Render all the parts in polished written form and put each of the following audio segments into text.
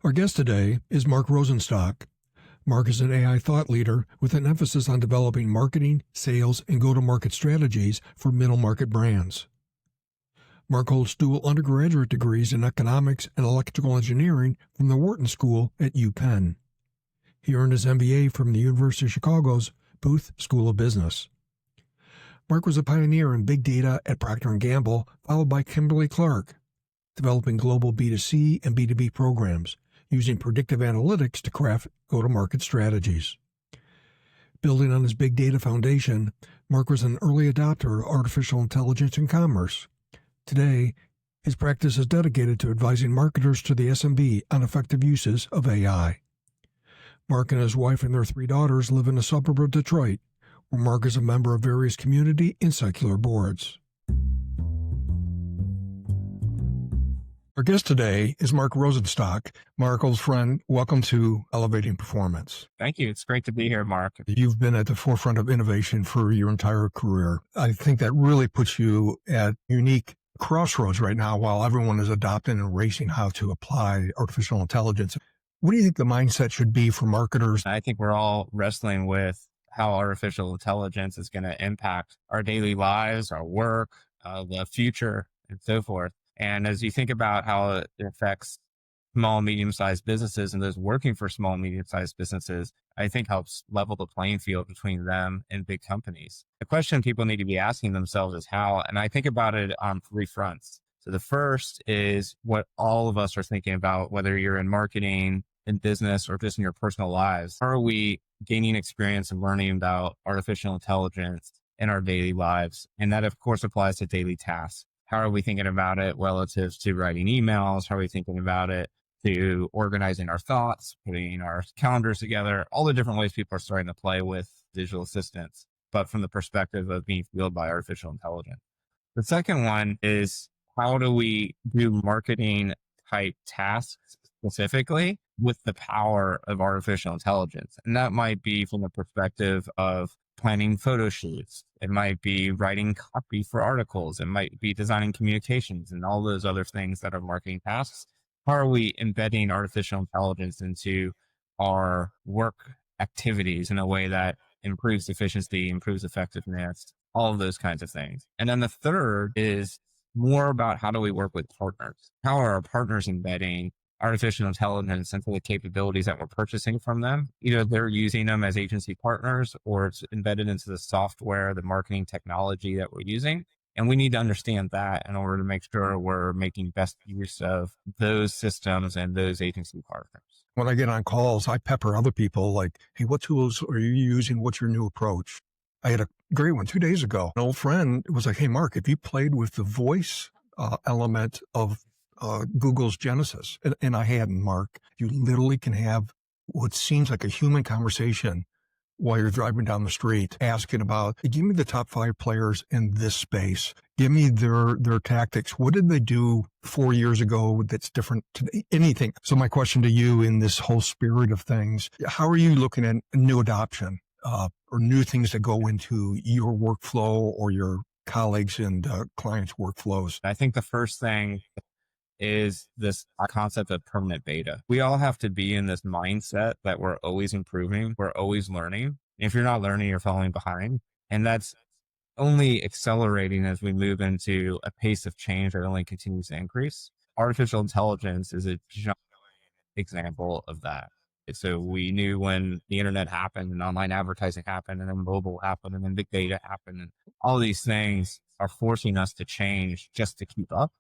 Our guest today is Marc Rosenstock. Marc is an AI thought leader with an emphasis on developing marketing, sales, and go-to-market strategies for middle-market brands. Marc holds dual undergraduate degrees in economics and electrical engineering from the Wharton School at UPenn. He earned his MBA from the University of Chicago's Booth School of Business. Marc was a pioneer in big data at Procter & Gamble, followed by Kimberly-Clark, developing global B2C and B2B programs, using predictive analytics to craft go-to-market strategies. Building on his big data foundation, Marc was an early adopter of artificial intelligence in commerce. Today, his practice is dedicated to advising marketers to the SMB on effective uses of AI. Marc and his wife and their 3 daughters live in a suburb of Detroit, where Marc is a member of various community and secular boards. Our guest today is Marc Rosenstock. Marc, old friend, welcome to Elevating Performance. Thank you. It's great to be here, Mark. You've been at the forefront of innovation for your entire career. I think that really puts you at unique crossroads right now while everyone is adopting and racing how to apply artificial intelligence. What do you think the mindset should be for marketers? I think we're all wrestling with how artificial intelligence is going to impact our daily lives, our work, the future, and so forth. And as you think about how it affects small, medium-sized businesses and those working for small, medium-sized businesses, I think helps level the playing field between them and big companies. The question people need to be asking themselves is how, and I think about it on 3 fronts. So the first is what all of us are thinking about, whether you're in marketing, in business, or just in your personal lives. How are we gaining experience and learning about artificial intelligence in our daily lives? And that, of course, applies to daily tasks. How are we thinking about it relative to writing emails? How are we thinking about it to organizing our thoughts, putting our calendars together, all the different ways people are starting to play with digital assistants, but from the perspective of being fueled by artificial intelligence. The second one is, how do we do marketing type tasks specifically with the power of artificial intelligence? And that might be from the perspective of planning photo shoots. It might be writing copy for articles. It might be designing communications and all those other things that are marketing tasks. How are we embedding artificial intelligence into our work activities in a way that improves efficiency, improves effectiveness, all of those kinds of things? And then the third is more about how do we work with partners? How are our partners embedding artificial intelligence into the capabilities that we're purchasing from them? Either they're using them as agency partners or it's embedded into the software, the marketing technology that we're using. And we need to understand that in order to make sure we're making best use of those systems and those agency partners. When I get on calls, I pepper other people like, hey, what tools are you using? What's your new approach? I had a great one 2 days ago. An old friend was like, hey, Marc, if you played with the voice element of Google's Genesis, and I hadn't, Marc, you literally can have what seems like a human conversation while you're driving down the street, asking about, give me the top 5 players in this space. Give me their tactics. What did they do 4 years ago that's different today? Anything. So my question to you in this whole spirit of things, how are you looking at new adoption or new things that go into your workflow or your colleagues and clients' workflows? I think the first thing is this concept of permanent beta. We all have to be in this mindset that we're always improving, we're always learning. If you're not learning, you're falling behind. And that's only accelerating as we move into a pace of change that only continues to increase. Artificial intelligence is a giant example of that. So we knew when the internet happened and online advertising happened and then mobile happened and then big data happened, and all these things are forcing us to change just to keep up.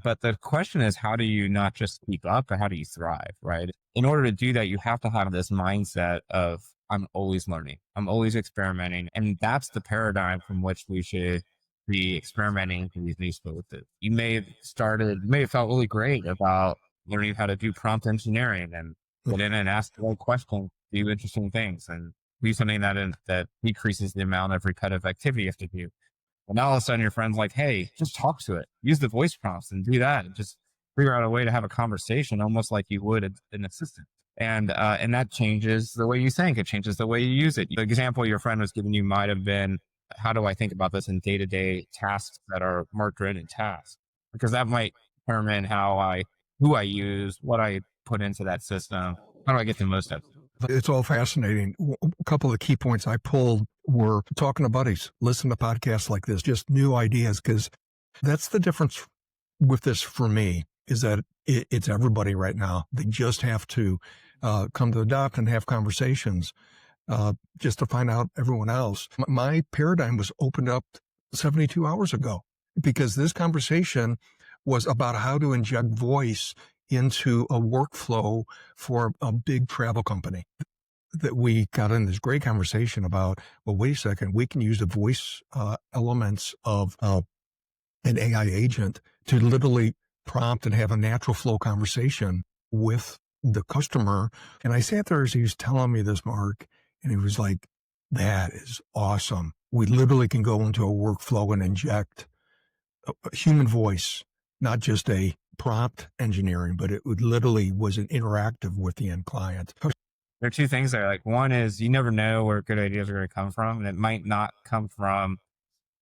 But the question is, how do you not just keep up, but how do you thrive, right? In order to do that, you have to have this mindset of, I'm always learning, I'm always experimenting. And that's the paradigm from which we should be experimenting with these new spaces. You may have felt really great about learning how to do prompt engineering and get in and ask the right questions, do interesting things, and do something that decreases the amount of repetitive activity you have to do. And now all of a sudden your friend's like, hey, just talk to it. Use the voice prompts and do that. And just figure out a way to have a conversation almost like you would an assistant. And that changes the way you think. It changes the way you use it. The example your friend was giving you might have been, how do I think about this in day-to-day tasks that are mark-driven tasks? Because that might determine who I use, what I put into that system? How do I get the most out of it? It's all fascinating. A couple of key points I pulled were talking to buddies, listen to podcasts like this, just new ideas, because that's the difference with this for me, is that it's everybody right now. They just have to come to adopt and have conversations just to find out everyone else. My paradigm was opened up 72 hours ago because this conversation was about how to inject voice into a workflow for a big travel company. That we got in this great conversation about, well, wait a second, we can use the voice elements of an AI agent to literally prompt and have a natural flow conversation with the customer. And I sat there as he was telling me this, Mark, and he was like, that is awesome. We literally can go into a workflow and inject a human voice, not just a prompt engineering, but it would literally was an interactive with the end client. There are two things there. Like, one is you never know where good ideas are going to come from, and it might not come from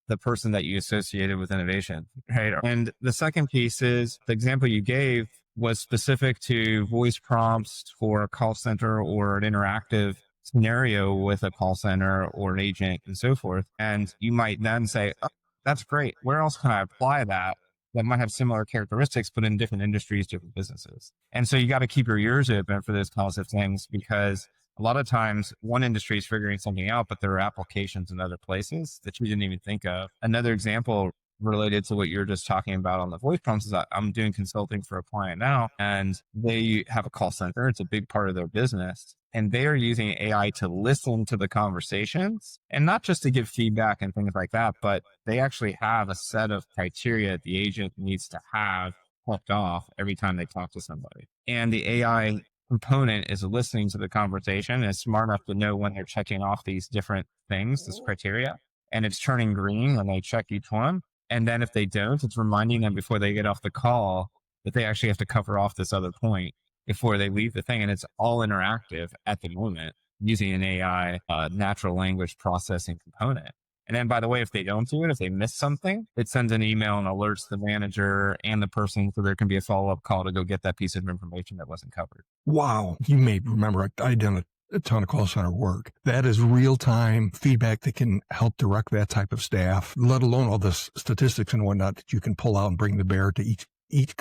the person that you associated with innovation, right? And the second piece is the example you gave was specific to voice prompts for a call center or an interactive scenario with a call center or an agent and so forth. And you might then say, oh, that's great. Where else can I apply that might have similar characteristics, but in different industries, different businesses? And so you got to keep your ears open for those kinds of things, because a lot of times one industry is figuring something out, but there are applications in other places that you didn't even think of. Another example related to what you're just talking about on the voice prompts is that I'm doing consulting for a client now, and they have a call center. It's a big part of their business. And they are using AI to listen to the conversations, and not just to give feedback and things like that, but they actually have a set of criteria the agent needs to have checked off every time they talk to somebody. And the AI component is listening to the conversation and is smart enough to know when they're checking off these different things, this criteria, and it's turning green when they check each one. And then if they don't, it's reminding them before they get off the call that they actually have to cover off this other point before they leave the thing. And it's all interactive at the moment using an AI natural language processing component. And then, by the way, if they don't do it, if they miss something, it sends an email and alerts the manager and the person, so there can be a follow-up call to go get that piece of information that wasn't covered. Wow. You may remember I've done a ton of call center work. That is real-time feedback that can help direct that type of staff, let alone all the statistics and whatnot that you can pull out and bring to bear to each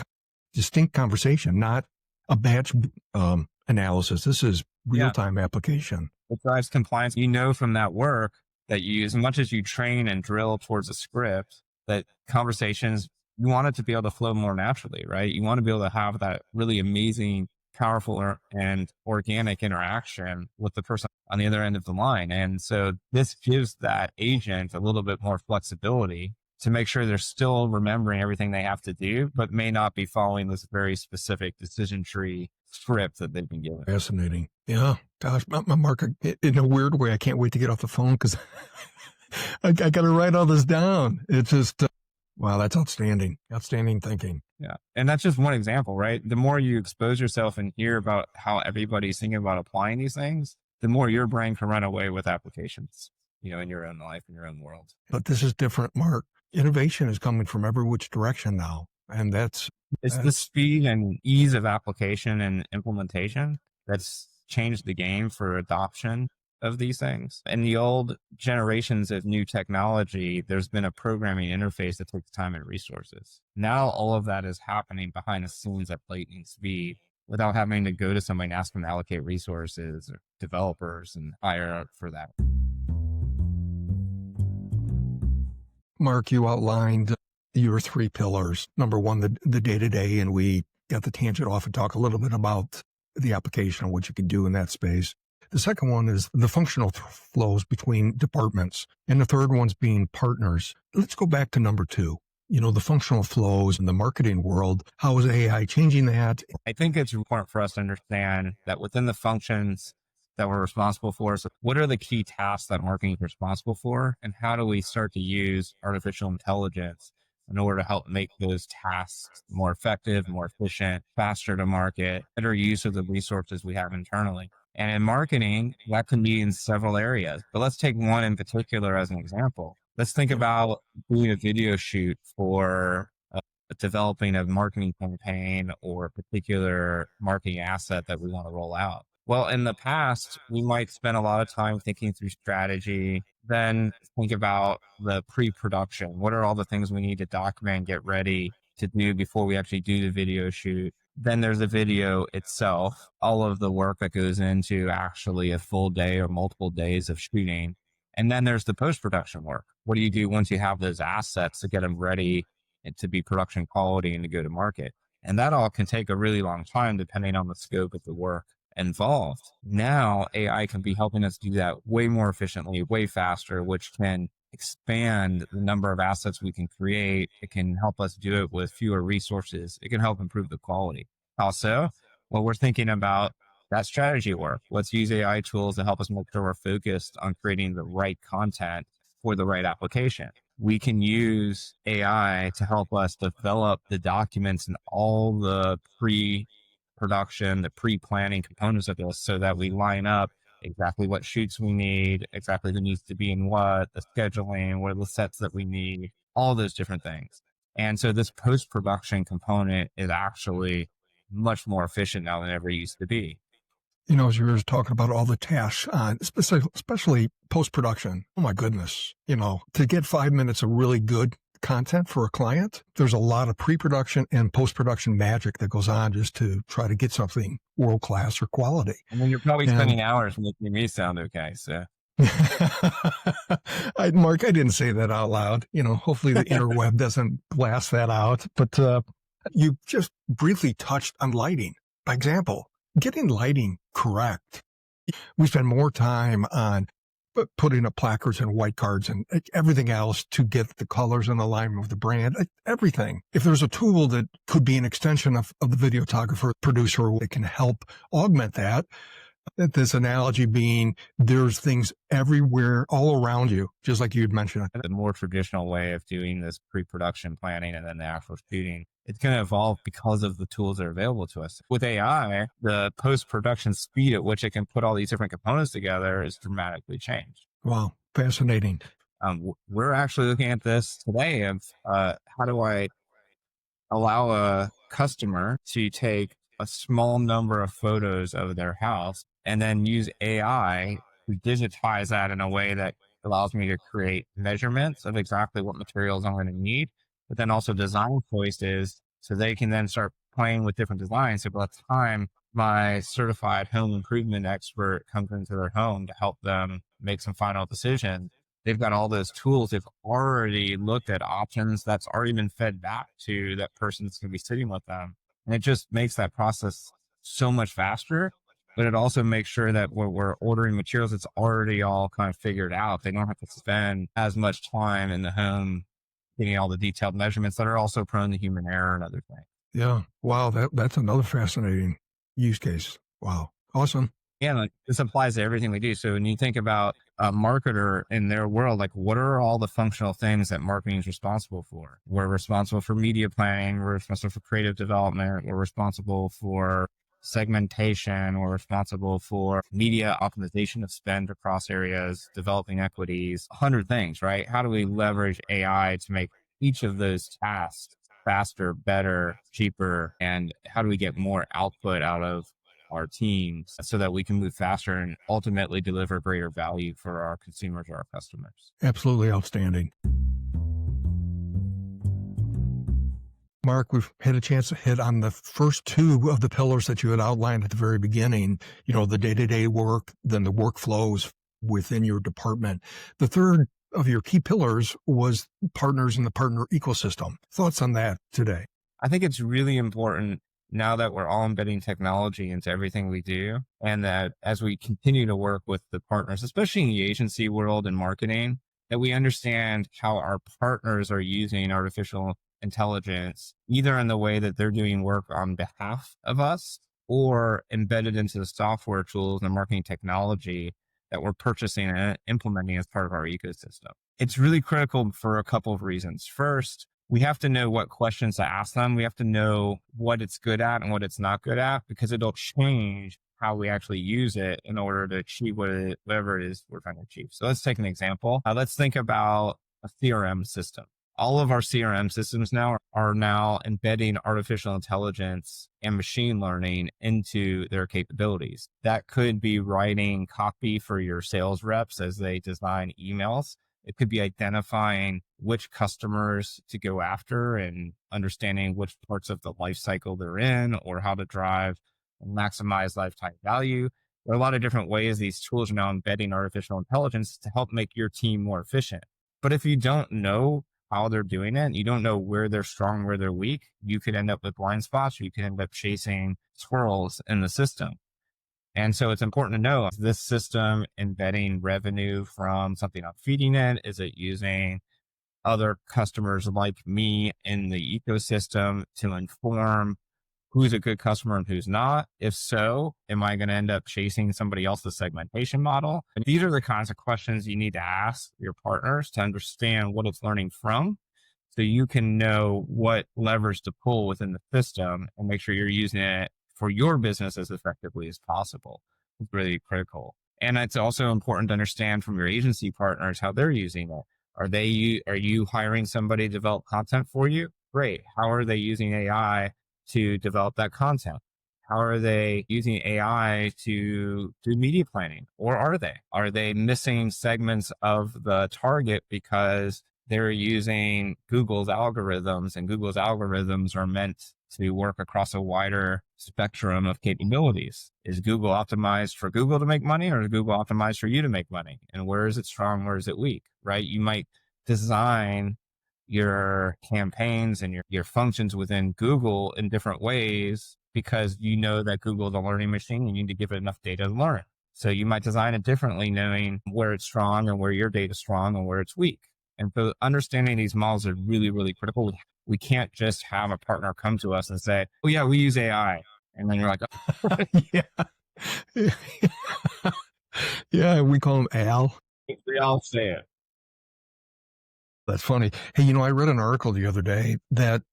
distinct conversation, not a batch analysis. This is real-time application. It drives compliance. You know from that work that you, as much as you train and drill towards a script, that conversations, you want it to be able to flow more naturally, right? You want to be able to have that really amazing, powerful and organic interaction with the person on the other end of the line. And so this gives that agent a little bit more flexibility to make sure they're still remembering everything they have to do, but may not be following this very specific decision tree script that they've been given. Fascinating. Yeah. Gosh, Mark, in a weird way, I can't wait to get off the phone because I got to write all this down. It's just, wow, that's outstanding. Outstanding thinking. Yeah. And that's just one example, right? The more you expose yourself and hear about how everybody's thinking about applying these things, the more your brain can run away with applications, in your own life, in your own world. But this is different, Mark. Innovation is coming from every which direction now. And it's the speed and ease of application and implementation that's changed the game for adoption of these things. In the old generations of new technology, there's been a programming interface that takes time and resources. Now all of that is happening behind the scenes at lightning speed without having to go to somebody and ask them to allocate resources or developers and hire for that. Mark, you outlined your three pillars. Number one, the day-to-day, and we got the tangent off and talk a little bit about the application and what you can do in that space. The second one is the functional flows between departments. And the third one's being partners. Let's go back to number two. The functional flows in the marketing world. How is AI changing that? I think it's important for us to understand that within the functions that we're responsible for, so what are the key tasks that marketing is responsible for? And how do we start to use artificial intelligence in order to help make those tasks more effective, more efficient, faster to market, better use of the resources we have internally? And in marketing, that can be in several areas, but let's take one in particular as an example. Let's think about doing a video shoot for developing a marketing campaign or a particular marketing asset that we want to roll out. Well, in the past, we might spend a lot of time thinking through strategy, then think about the pre-production. What are all the things we need to document, get ready to do before we actually do the video shoot? Then there's the video itself, all of the work that goes into actually a full day or multiple days of shooting. And then there's the post-production work. What do you do once you have those assets to get them ready and to be production quality and to go to market? And that all can take a really long time depending on the scope of the work involved. Now AI can be helping us do that way more efficiently, way faster, which can expand the number of assets we can create. It can help us do it with fewer resources. It can help improve the quality. Also, what we're thinking about that strategy work. Let's use AI tools to help us make sure we're focused on creating the right content for the right application. We can use AI to help us develop the documents and all the pre-production, the pre-planning components of this so that we line up exactly what shoots we need, exactly who needs to be in what, the scheduling, what are the sets that we need, all those different things. And so this post-production component is actually much more efficient now than it ever used to be. As you were talking about all the tasks, especially post-production. Oh my goodness. To get 5 minutes of really good content for a client, there's a lot of pre-production and post-production magic that goes on just to try to get something world-class or quality. I mean, you're probably spending hours making me sound okay. So, Mark, I didn't say that out loud. Hopefully the interweb doesn't blast that out. But you just briefly touched on lighting. By example, getting lighting correct. We spend more time on putting up placards and white cards and everything else to get the colors and alignment of the brand, everything. If there's a tool that could be an extension of the videographer, producer, it can help augment that. This analogy being there's things everywhere all around you, just like you had mentioned. The more traditional way of doing this pre-production planning and then the actual shooting, it's going to evolve because of the tools that are available to us. With AI, the post-production speed at which it can put all these different components together is dramatically changed. Wow, fascinating. We're actually looking at this today of how do I allow a customer to take a small number of photos of their house and then use AI to digitize that in a way that allows me to create measurements of exactly what materials I'm going to need, but then also design choices so they can then start playing with different designs. So by the time my certified home improvement expert comes into their home to help them make some final decisions, they've got all those tools. They've already looked at options that's already been fed back to that person that's going to be sitting with them. And it just makes that process so much faster, but it also makes sure that when we're ordering materials, it's already all kind of figured out. They don't have to spend as much time in the home getting all the detailed measurements that are also prone to human error and other things. Yeah. Wow. That's another fascinating use case. Wow. Awesome. Yeah, this applies to everything we do. So when you think about a marketer in their world, what are all the functional things that marketing is responsible for? We're responsible for media planning. We're responsible for creative development. We're responsible for segmentation. We're responsible for media optimization of spend across areas, developing equities, 100 things, right? How do we leverage AI to make each of those tasks faster, better, cheaper? And how do we get more output out of our teams so that we can move faster and ultimately deliver greater value for our consumers or our customers? Absolutely outstanding. Mark, we've had a chance to hit on the first two of the pillars that you had outlined at the very beginning, the day-to-day work, then the workflows within your department. The third of your key pillars was partners in the partner ecosystem. Thoughts on that today? I think it's really important now that we're all embedding technology into everything we do, and that as we continue to work with the partners, especially in the agency world and marketing, that we understand how our partners are using artificial intelligence, either in the way that they're doing work on behalf of us or embedded into the software tools and marketing technology that we're purchasing and implementing as part of our ecosystem. It's really critical for a couple of reasons. First, we have to know what questions to ask them. We have to know what it's good at and what it's not good at, because it'll change how we actually use it in order to achieve whatever it is we're trying to achieve. So let's take an example. Let's think about a CRM system. All of our CRM systems now are now embedding artificial intelligence and machine learning into their capabilities. That could be writing copy for your sales reps as they design emails. It could be identifying which customers to go after and understanding which parts of the life cycle they're in, or how to drive and maximize lifetime value. There are a lot of different ways these tools are now embedding artificial intelligence to help make your team more efficient. But if you don't know how they're doing it, you don't know where they're strong, where they're weak, you could end up with blind spots, or you could end up chasing squirrels in the system. And so it's important to know, is this system embedding revenue from something I'm feeding it? Is it using other customers like me in the ecosystem to inform who's a good customer and who's not? If so, am I going to end up chasing somebody else's segmentation model? And these are the kinds of questions you need to ask your partners to understand what it's learning from, so you can know what levers to pull within the system and make sure you're using it for your business as effectively as possible. It's really critical. And it's also important to understand from your agency partners how they're using it. Are you hiring somebody to develop content for you? Great. How are they using AI to develop that content? How are they using AI to do media planning? Or are they missing segments of the target because they're using Google's algorithms, and Google's algorithms are meant to work across a wider spectrum of capabilities? Is Google optimized for Google to make money, or is Google optimized for you to make money? And where is it strong? Where is it weak? Right? You might design your campaigns and your functions within Google in different ways because you know that Google is a learning machine. You need to give it enough data to learn. So you might design it differently, knowing where it's strong and where your data is strong and where it's weak. And so understanding these models are really, really critical. We can't just have a partner come to us and say, oh yeah, we use AI. And then you're like, yeah. Yeah, we call him Al. we all say it. That's funny. Hey, I read an article the other day that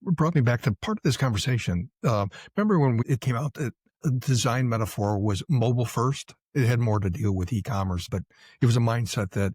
brought me back to part of this conversation. Remember when it came out that the design metaphor was mobile first? It had more to deal with e-commerce, but it was a mindset that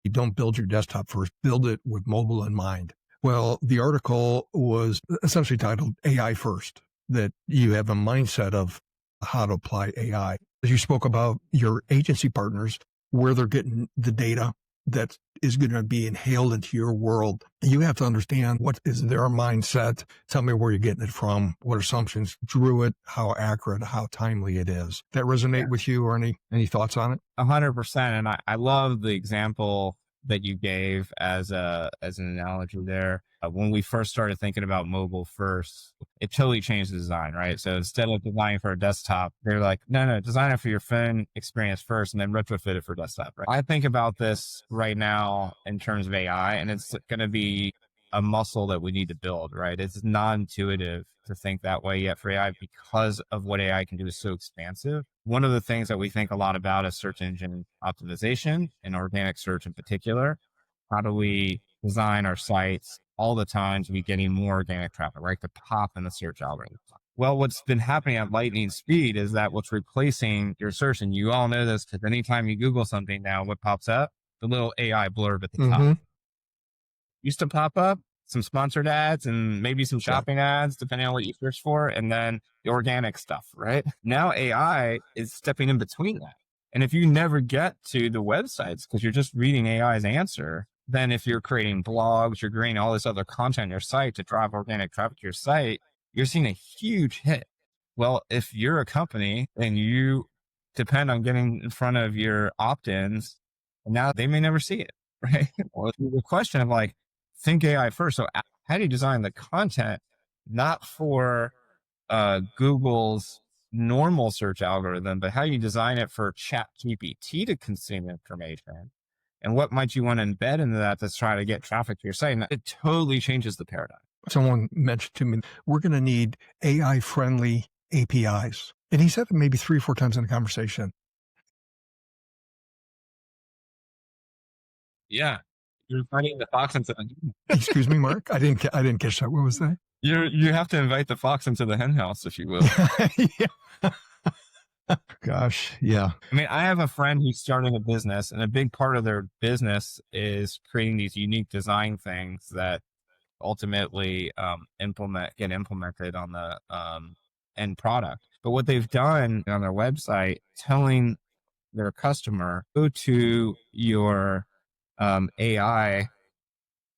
you don't build your desktop first, build it with mobile in mind. Well, the article was essentially titled AI First, that you have a mindset of how to apply AI. As you spoke about your agency partners, where they're getting the data that is going to be inhaled into your world. You have to understand what is their mindset. Tell me where you're getting it from, what assumptions drew it, how accurate, how timely it is. That resonate with you, or any thoughts on it? 100%. And I love the example that you gave as an analogy there. When we first started thinking about mobile first, it totally changed the design, right? So instead of designing for a desktop, they're like, no, design it for your phone experience first and then retrofit it for desktop, right? I think about this right now in terms of AI, and it's going to be a muscle that we need to build, right? It's non-intuitive to think that way yet for AI, because of what AI can do is so expansive. One of the things that we think a lot about is search engine optimization, and organic search in particular. How do we design our sites all the time to be getting more organic traffic, right? To pop in the search algorithm. Well, what's been happening at lightning speed is that what's replacing your search, and you all know this because anytime you Google something now, what pops up? The little AI blurb at the top. Used to pop up some sponsored ads and maybe some shopping ads, depending on what you search for, and then the organic stuff, right? Now AI is stepping in between that. And if you never get to the websites because you're just reading AI's answer, then if you're creating blogs, you're creating all this other content on your site to drive organic traffic to your site, you're seeing a huge hit. Well, if you're a company and you depend on getting in front of your opt-ins, now they may never see it, right? Well, the question of like, think AI first. So how do you design the content, not for Google's normal search algorithm, but how you design it for ChatGPT to consume information? And what might you want to embed into that to try to get traffic to your site? And it totally changes the paradigm. Someone mentioned to me, we're going to need AI-friendly APIs. And he said it maybe 3 or 4 times in the conversation. Yeah. You're inviting the fox into the Excuse me, Mark? I didn't catch that. What was that? You have to invite the fox into the hen house, if you will. Yeah. Gosh, yeah. I mean, I have a friend who's starting a business, and a big part of their business is creating these unique design things that ultimately get implemented on the end product. But what they've done on their website, telling their customer, go to your AI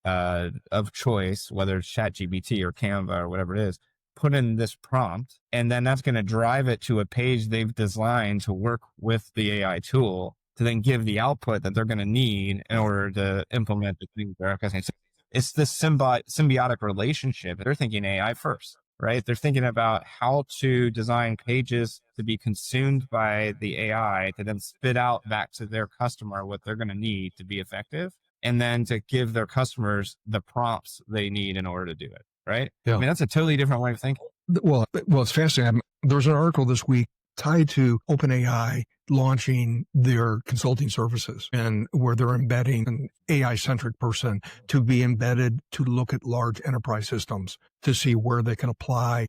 of choice, whether it's ChatGPT or Canva or whatever it is, put in this prompt, and then that's going to drive it to a page they've designed to work with the AI tool to then give the output that they're going to need in order to implement the things they're asking. So it's this symbiotic relationship. They're thinking AI first, right? They're thinking about how to design pages to be consumed by the AI to then spit out back to their customer what they're going to need to be effective, and then to give their customers the prompts they need in order to do it. Right. Yeah. I mean, that's a totally different way of thinking. Well, it's fascinating. There was an article this week tied to OpenAI launching their consulting services, and where they're embedding an AI-centric person to be embedded to look at large enterprise systems to see where they can apply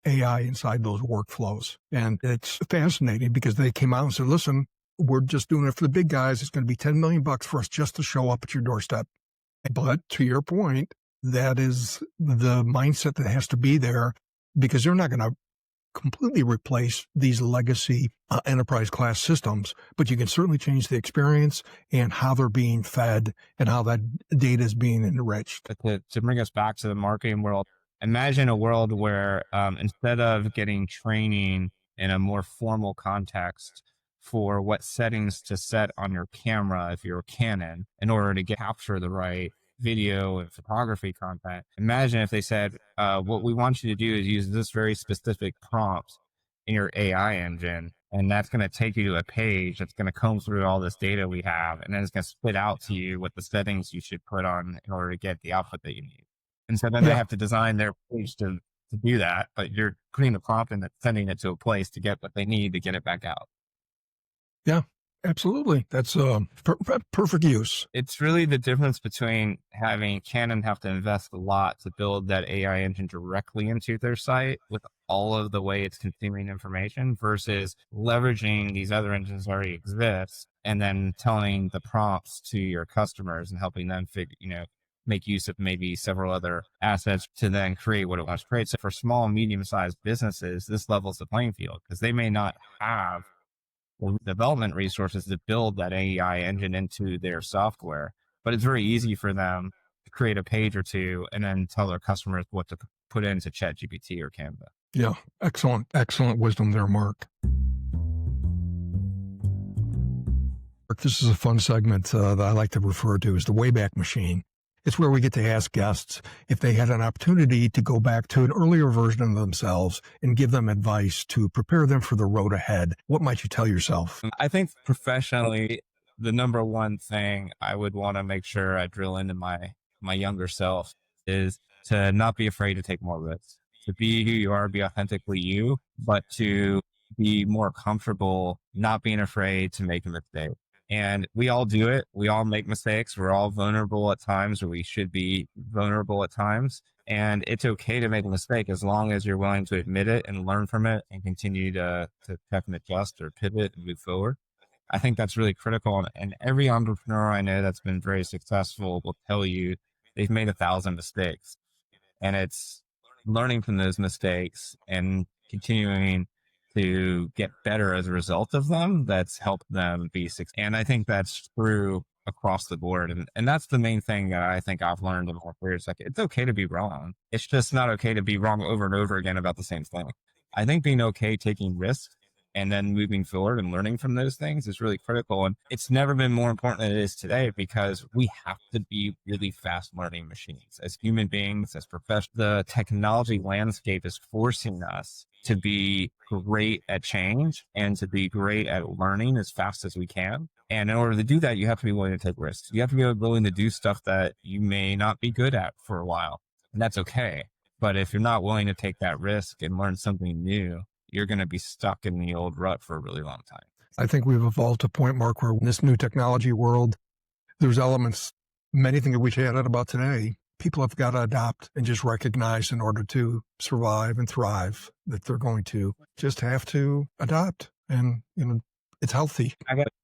AI inside those workflows. And it's fascinating because they came out and said, listen, we're just doing it for the big guys. It's going to be $10 million for us just to show up at your doorstep. But to your point, that is the mindset that has to be there, because they're not going to completely replace these legacy enterprise class systems, but you can certainly change the experience and how they're being fed and how that data is being enriched. To bring us back to the marketing world, imagine a world where instead of getting training in a more formal context for what settings to set on your camera, if you're a Canon, in order to capture the right video and photography content. Imagine if they said, what we want you to do is use this very specific prompt in your AI engine, and that's going to take you to a page that's going to comb through all this data we have, and then it's going to spit out to you what the settings you should put on in order to get the output that you need. And so then they have to design their page to do that, but you're putting the prompt and sending it to a place to get what they need to get it back out. Yeah, absolutely. That's perfect use. It's really the difference between having Canon have to invest a lot to build that AI engine directly into their site with all of the way it's consuming information versus leveraging these other engines that already exist and then telling the prompts to your customers and helping them make use of maybe several other assets to then create what it wants to create. So for small and medium-sized businesses, this levels the playing field because they may not have development resources to build that AI engine into their software, but it's very easy for them to create a page or two and then tell their customers what to put into ChatGPT or Canva. Yeah, excellent wisdom there, Mark. This is a fun segment that I like to refer to as the Wayback Machine. It's where we get to ask guests if they had an opportunity to go back to an earlier version of themselves and give them advice to prepare them for the road ahead. What might you tell yourself? I think professionally, the number one thing I would want to make sure I drill into my younger self is to not be afraid to take more risks, to be who you are, be authentically you, but to be more comfortable not being afraid to make a mistake. And we all do it. We all make mistakes. We're all vulnerable at times, or we should be vulnerable at times. And it's okay to make a mistake as long as you're willing to admit it and learn from it and continue to check and adjust or pivot and move forward. I think that's really critical. And every entrepreneur I know that's been very successful will tell you they've made 1,000 mistakes. And it's learning from those mistakes and continuing to get better as a result of them that's helped them be successful. And I think that's true across the board. And that's the main thing that I think I've learned in my career. It's like, it's okay to be wrong. It's just not okay to be wrong over and over again about the same thing. I think being okay taking risks and then moving forward and learning from those things is really critical. And it's never been more important than it is today because we have to be really fast learning machines as human beings, as professionals. The technology landscape is forcing us to be great at change and to be great at learning as fast as we can. And in order to do that, you have to be willing to take risks. You have to be willing to do stuff that you may not be good at for a while. And that's okay. But if you're not willing to take that risk and learn something new, you're going to be stuck in the old rut for a really long time. I think we've evolved to a point, Mark, where in this new technology world, there's elements, many things that we chatted about today, people have got to adopt and just recognize in order to survive and thrive that they're going to just have to adopt. And, it's healthy.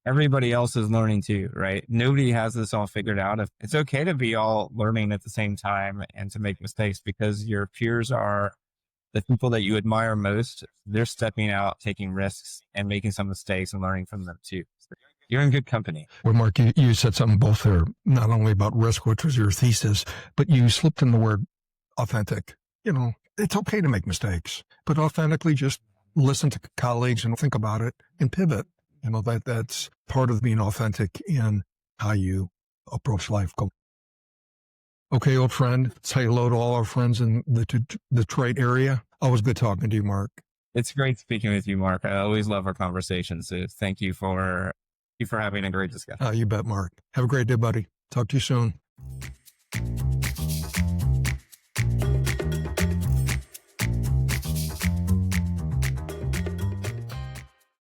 Everybody else is learning too, right? Nobody has this all figured out. It's okay to be all learning at the same time and to make mistakes, because your peers are the people that you admire most. They're stepping out, taking risks and making some mistakes and learning from them too. So you're in good company. Well, Mark, you said something both there, not only about risk, which was your thesis, but you slipped in the word authentic. It's okay to make mistakes, but authentically just listen to colleagues and think about it and pivot. That's part of being authentic in how you approach life. Okay, old friend, say hello to all our friends in the Detroit area. Always good talking to you, Mark. It's great speaking with you, Mark. I always love our conversations. So thank you for having a great discussion. You bet, Mark. Have a great day, buddy. Talk to you soon.